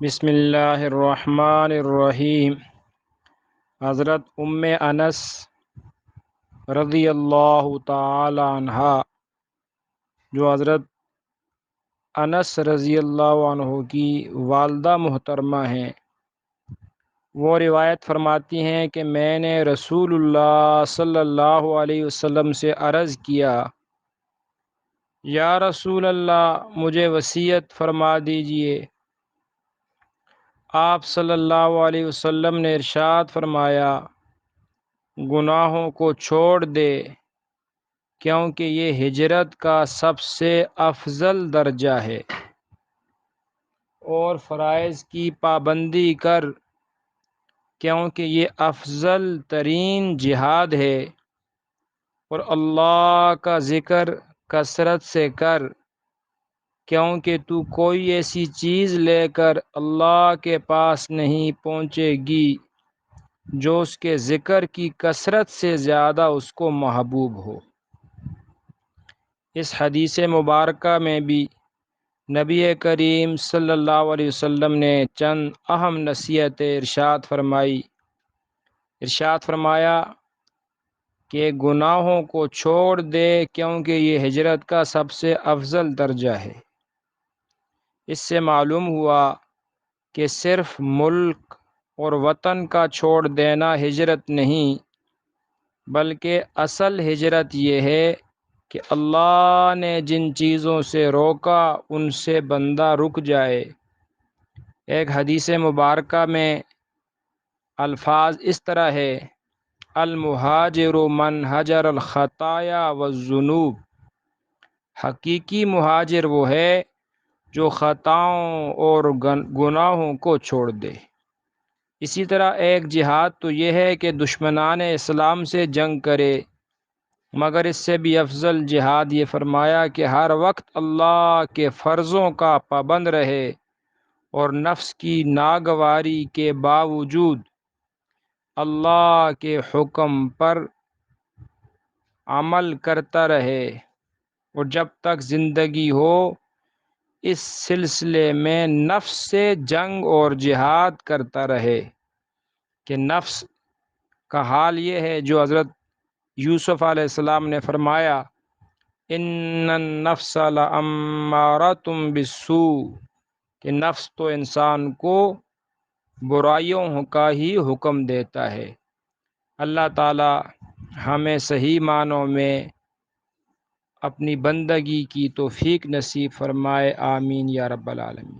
بسم اللہ الرحمن الرحیم۔ حضرت انس رضی اللہ تعالی عنہا، جو حضرت انس رضی اللہ عنہ کی والدہ محترمہ ہیں، وہ روایت فرماتی ہیں کہ میں نے رسول اللہ صلی اللہ علیہ وسلم سے عرض کیا، یا رسول اللہ مجھے وصیت فرما دیجئے۔ آپ صلی اللہ علیہ وسلم نے ارشاد فرمایا، گناہوں کو چھوڑ دے، کیونکہ یہ ہجرت کا سب سے افضل درجہ ہے، اور فرائض کی پابندی کر، کیونکہ یہ افضل ترین جہاد ہے، اور اللہ کا ذکر کثرت سے کر، کیونکہ تو کوئی ایسی چیز لے کر اللہ کے پاس نہیں پہنچے گی جو اس کے ذکر کی کثرت سے زیادہ اس کو محبوب ہو۔ اس حدیث مبارکہ میں بھی نبی کریم صلی اللہ علیہ وسلم نے چند اہم نصیحتیں ارشاد فرمایا کہ گناہوں کو چھوڑ دے، کیونکہ یہ ہجرت کا سب سے افضل درجہ ہے۔ اس سے معلوم ہوا کہ صرف ملک اور وطن کا چھوڑ دینا ہجرت نہیں، بلکہ اصل ہجرت یہ ہے کہ اللہ نے جن چیزوں سے روکا ان سے بندہ رک جائے۔ ایک حدیث مبارکہ میں الفاظ اس طرح ہے، المہاجر من ہجر الخطایا والذنوب، حقیقی مہاجر وہ ہے جو خطاؤں اور گناہوں کو چھوڑ دے۔ اسی طرح ایک جہاد تو یہ ہے کہ دشمنان اسلام سے جنگ کرے، مگر اس سے بھی افضل جہاد یہ فرمایا کہ ہر وقت اللہ کے فرضوں کا پابند رہے، اور نفس کی ناگواری کے باوجود اللہ کے حکم پر عمل کرتا رہے، اور جب تک زندگی ہو اس سلسلے میں نفس سے جنگ اور جہاد کرتا رہے۔ کہ نفس کا حال یہ ہے جو حضرت یوسف علیہ السلام نے فرمایا، ان النفس لامارۃ بالسوء، کہ نفس تو انسان کو برائیوں کا ہی حکم دیتا ہے۔ اللہ تعالی ہمیں صحیح معنوں میں اپنی بندگی کی توفیق نصیب فرمائے، آمین یا رب العالمین۔